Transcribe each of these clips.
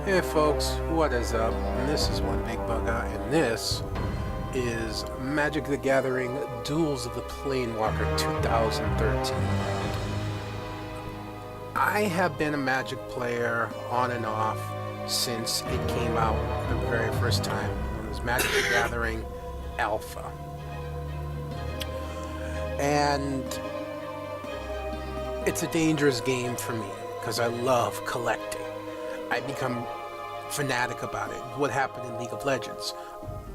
Hey folks, what is up? This is One Big Bugger, and this is Magic the Gathering Duels of the Planewalker 2013. I have been a Magic player on and off since it came out the very first time. It was Magic the Gathering Alpha. And it's a dangerous game for me because I love collecting. I become fanatic about it. What happened in League of Legends?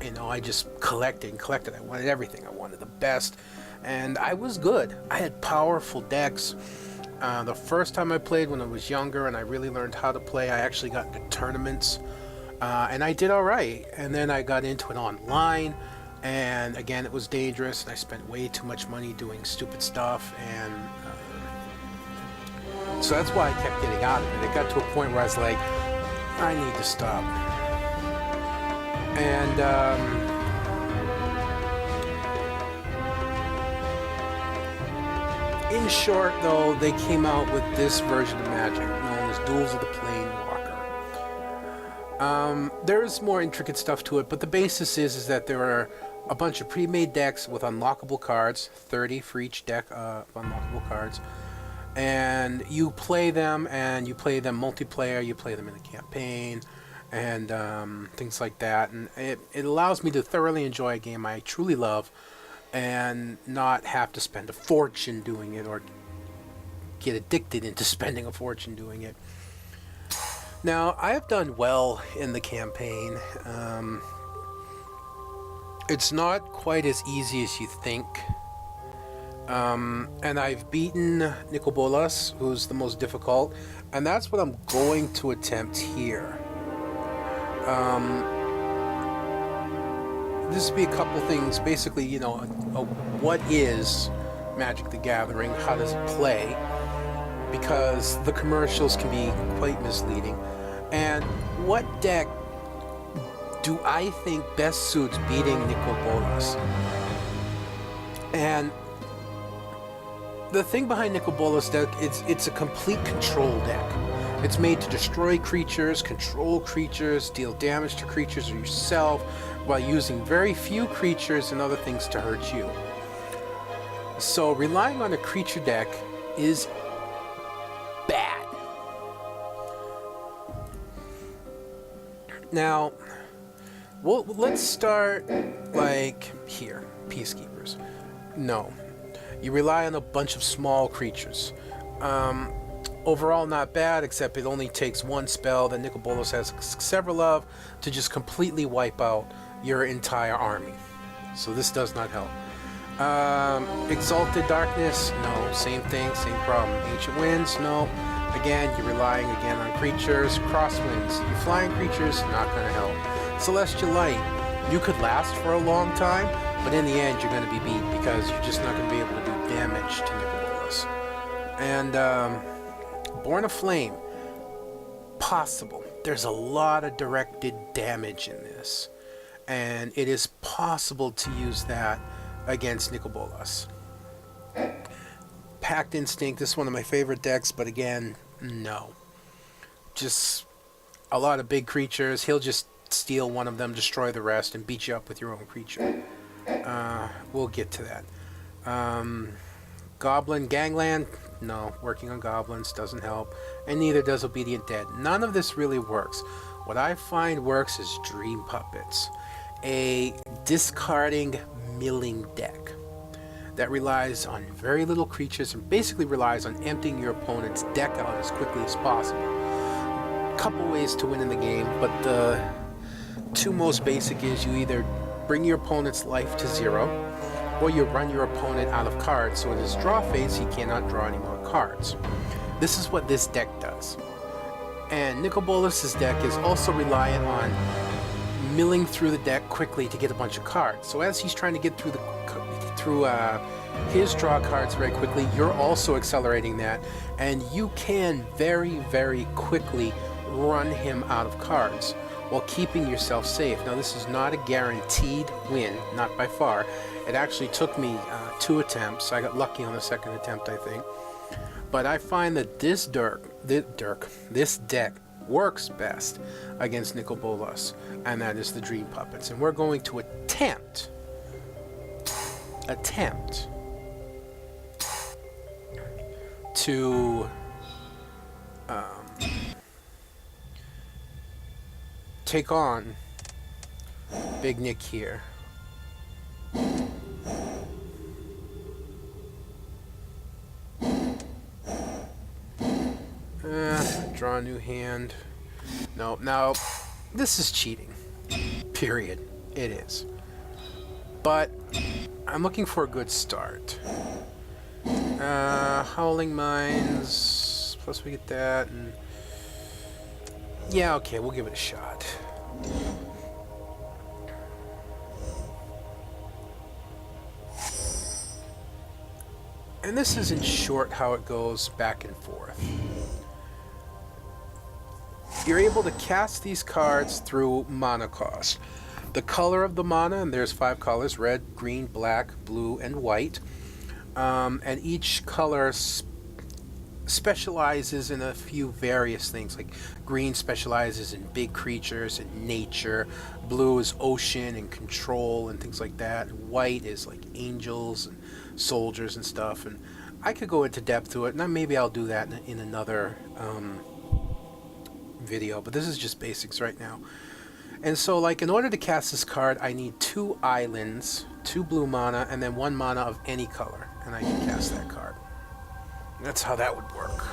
You know, I just collected and collected. I wanted everything. I wanted the best. And I was good. I had powerful decks. The first time I played when I was younger and I really learned how to play, I actually got into tournaments. And I did all right. And then I got into it online. And again, it was dangerous. And I spent way too much money doing stupid stuff. And so that's why I kept getting out of it. It got to a point where I was like, I need to stop. And in short, though, they came out with this version of Magic, known as Duels of the Planewalker. There's more intricate stuff to it, but the basis is that there are a bunch of pre-made decks with unlockable cards, 30 for each deck of unlockable cards. And you play them, and you play them multiplayer, you play them in a campaign, and things like that. And it allows me to thoroughly enjoy a game I truly love and not have to spend a fortune doing it or get addicted into spending a fortune doing it. Now, I have done well in the campaign. It's not quite as easy as you think. And I've beaten Nicol Bolas, who's the most difficult, and that's what I'm going to attempt here. This would be a couple things, basically, you know, what is Magic the Gathering, how does it play, because the commercials can be quite misleading, and what deck do I think best suits beating Nicol Bolas. And the thing behind Nicol Bolas' deck, it's a complete control deck. It's made to destroy creatures, control creatures, deal damage to creatures or yourself, while using very few creatures and other things to hurt you. So relying on a creature deck is bad. Now, well, let's start like here, Peacekeepers. No. You rely on a bunch of small creatures. Overall, not bad, except it only takes one spell that Nicol Bolas has several of to just completely wipe out your entire army. So this does not help. Exalted Darkness, no. Same thing, same problem. Ancient Winds, no. Again, you're relying again on creatures. Crosswinds, your flying creatures, not going to help. Celestial Light, you could last for a long time, but in the end, you're going to be beat because you're just not going to be able to do damage to Nicol Bolas. And Born of Flame, possible. There's a lot of directed damage in this, and it is possible to use that against Nicol Bolas. Pact Instinct, this is one of my favorite decks, but again, no. Just a lot of big creatures. He'll just steal one of them, destroy the rest, and beat you up with your own creature. We'll get to that. Goblin Gangland, no, working on goblins doesn't help, and neither does Obedient Dead. None of this really works. What I find works is Dream Puppets, a discarding milling deck that relies on very little creatures and basically relies on emptying your opponent's deck out as quickly as possible. Couple ways to win in the game, but the two most basic is you either bring your opponent's life to 0, or you run your opponent out of cards, so in his draw phase, he cannot draw any more cards. This is what this deck does. And Nicol Bolas' deck is also reliant on milling through the deck quickly to get a bunch of cards. So as he's trying to get through his draw cards very quickly, you're also accelerating that, and you can very, very quickly run him out of cards while keeping yourself safe. Now, this is not a guaranteed win, not by far. It actually took me 2 attempts. I got lucky on the second attempt, I think. But I find that this deck works best against Nicol Bolas, and that is the Dream Puppets. And we're going to attempt to take on Big Nick here. Draw a new hand. No, now this is cheating. Period. It is. But I'm looking for a good start. Howling Mines. Plus we get that. And yeah, okay, we'll give it a shot. And this is in short how it goes back and forth. You're able to cast these cards through mana cost. The color of the mana, and there's 5 colors: red, green, black, blue, and white. And each color specializes in a few various things. Like green specializes in big creatures and nature. Blue is ocean and control and things like that. And white is like angels and soldiers and stuff. And I could go into depth to it, and maybe I'll do that in another video, but this is just basics right now. And so, like, in order to cast this card, I need 2 islands, 2 blue mana, and then 1 mana of any color, and I can cast that card. That's how that would work.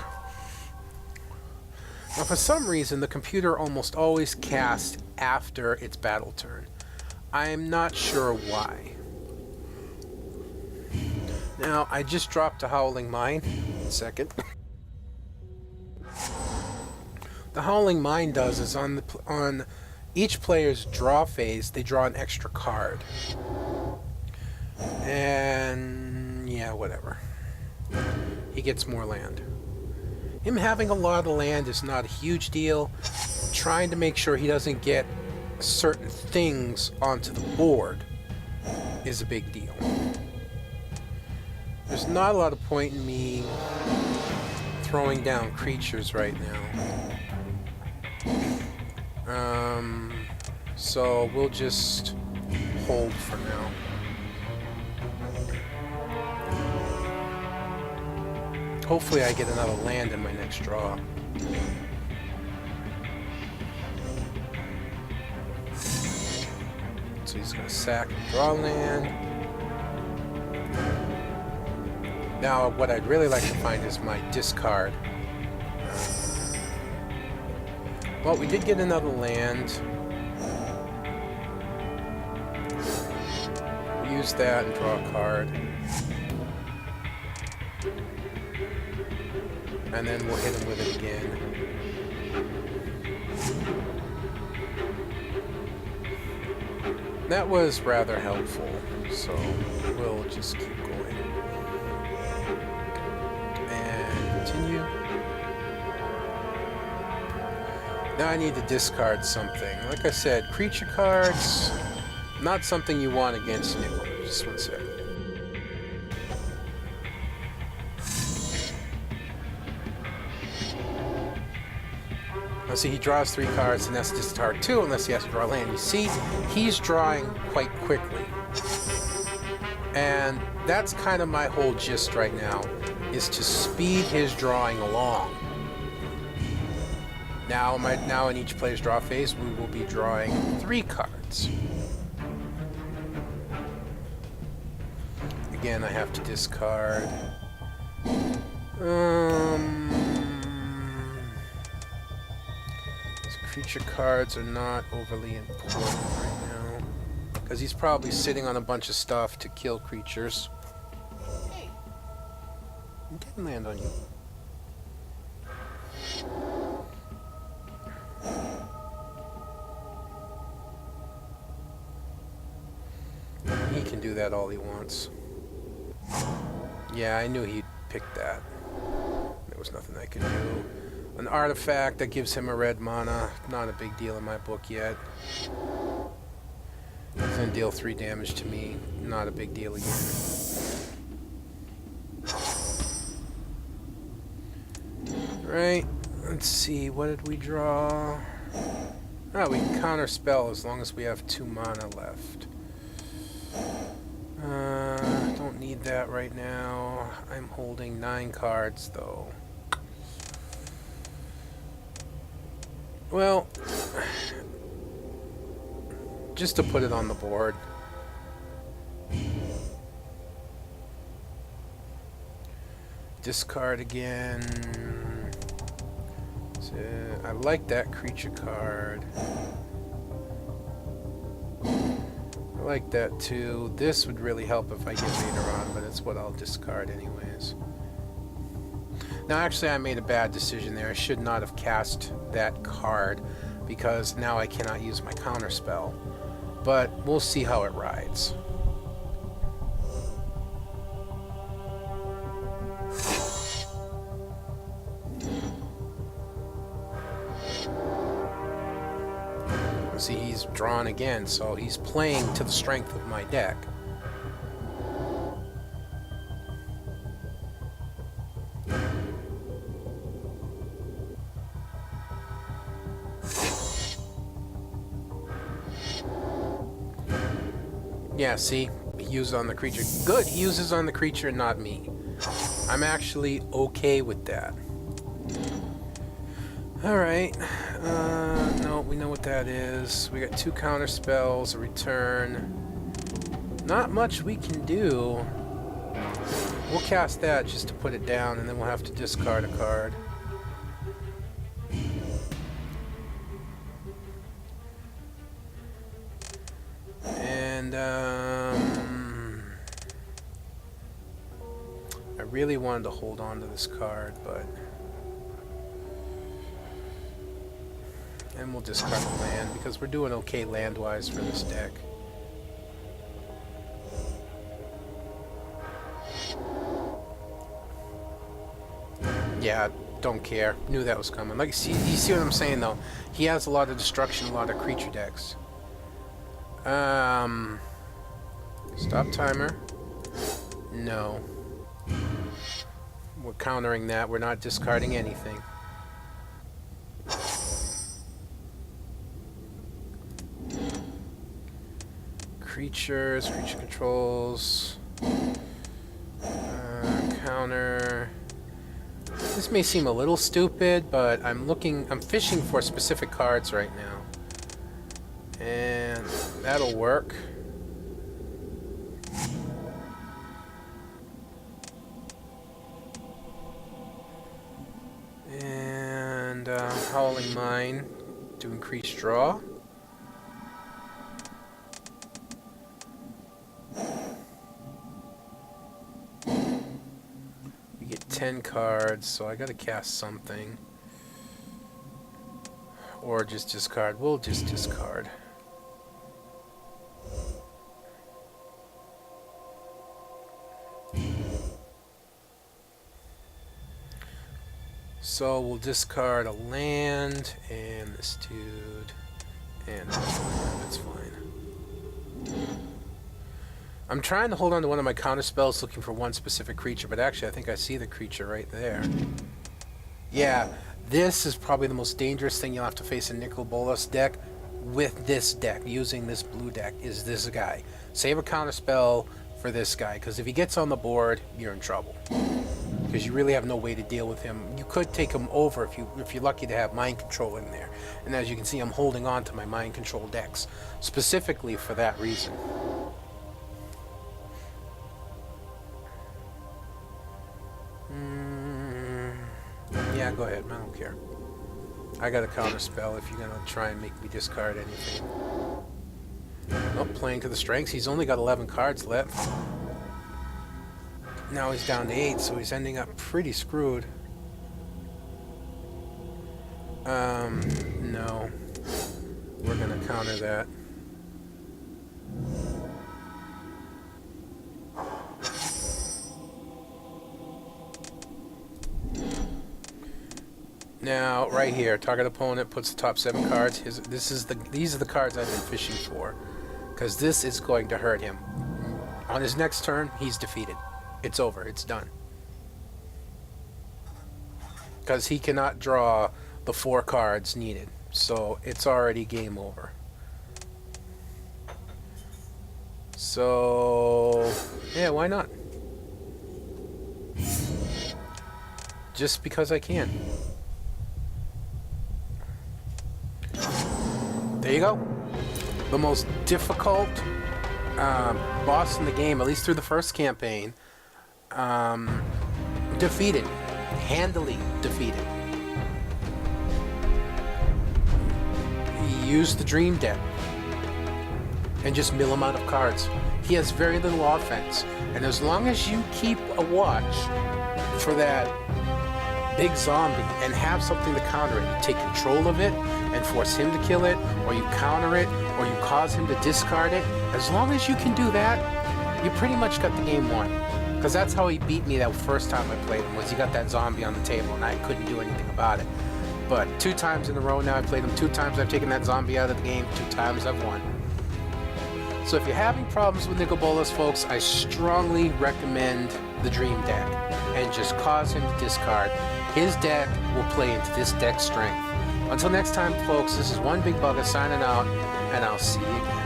Now, for some reason, the computer almost always casts after its battle turn. I'm not sure why. Now, I just dropped a Howling Mine. 1 second. The Howling Mine does is on each player's draw phase, they draw an extra card. And yeah, whatever. He gets more land. Him having a lot of land is not a huge deal. Trying to make sure he doesn't get certain things onto the board is a big deal. There's not a lot of point in me throwing down creatures right now. So we'll just hold for now. Hopefully I get another land in my next draw. So he's going to sack and draw land. Now what I'd really like to find is my discard. Well, we did get another land. We'll use that and draw a card. And then we'll hit him with it again. That was rather helpful, so we'll just keep going. And continue. Now I need to discard something. Like I said, creature cards, not something you want against Nicol. Just 1 second. Now see, he draws 3 cards, and that's discard 2 unless he has to draw land. You see, he's drawing quite quickly. And that's kind of my whole gist right now, is to speed his drawing along. Now in each player's draw phase, we will be drawing 3 cards. Again, I have to discard. These creature cards are not overly important right now, because he's probably sitting on a bunch of stuff to kill creatures. Hey, I didn't land on you. He can do that all he wants. Yeah, I knew he'd pick that. There was nothing I could do. An artifact that gives him a red mana. Not a big deal in my book yet. He's gonna deal 3 damage to me. Not a big deal again. Right. Let's see, what did we draw? Oh, we can counter spell as long as we have 2 mana left. Don't need that right now. I'm holding 9 cards though. Well, just to put it on the board. Discard again. So, I like that creature card. I like that too. This would really help if I get later on, but it's what I'll discard anyways. Now actually I made a bad decision there. I should not have cast that card because now I cannot use my counter spell. But we'll see how it rides. See, he's drawn again, so he's playing to the strength of my deck. Yeah, see? He used on the creature. Good, he uses on the creature, not me. I'm actually okay with that. Alright. No, we know what that is. We got 2 counter spells, a return. Not much we can do. We'll cast that just to put it down, and then we'll have to discard a card. And, I really wanted to hold on to this card, but... And we'll discard the land, because we're doing okay land-wise for this deck. Yeah, don't care. Knew that was coming. Like, you see what I'm saying, though? He has a lot of destruction, a lot of creature decks. Stop timer. No. We're countering that. We're not discarding anything. Creatures, creature controls, counter. This may seem a little stupid, but I'm fishing for specific cards right now. And that'll work. And Howling Mine to increase draw. We get 10 cards, so I gotta cast something. Or just discard. We'll just discard. So we'll discard a land, and this dude, and that's fine. I'm trying to hold on to one of my counter spells looking for one specific creature, but actually I think I see the creature right there. Yeah, this is probably the most dangerous thing you'll have to face in Nicol Bolas deck with this deck, using this blue deck, is this guy. Save a counter spell for this guy, because if he gets on the board, you're in trouble. Because you really have no way to deal with him. You could take him over if you're lucky to have mind control in there. And as you can see, I'm holding on to my mind control decks specifically for that reason. Yeah, go ahead. I don't care. I got a counter spell if you're gonna try and make me discard anything. Oh, playing to the strengths. He's only got 11 cards left. Now he's down to 8, so he's ending up pretty screwed. No. We're gonna counter that. Now, right here, target opponent puts the top 7 cards. These are the cards I've been fishing for, because this is going to hurt him. On his next turn, he's defeated. It's over. It's done. because he cannot draw the 4 cards needed. So it's already game over. So, yeah, why not? Just because I can. There you go. The most difficult boss in the game, at least through the first campaign, defeated. Handily defeated. Use the dream deck and just mill him out of cards. He has very little offense, and as long as you keep a watch for that big zombie and have something to counter it, you take control of it and force him to kill it, or you counter it, or you cause him to discard it. As long as you can do that, you pretty much got the game won. Because that's how he beat me that first time I played him, was he got that zombie on the table and I couldn't do anything about it. But 2 times in a row now, I played him 2 times, I've taken that zombie out of the game, 2 times I've won. So if you're having problems with Nicol Bolas, folks, I strongly recommend the Dream deck and just cause him to discard. His deck will play into this deck's strength. Until next time, folks, this is One Big Bugger signing out, and I'll see you again.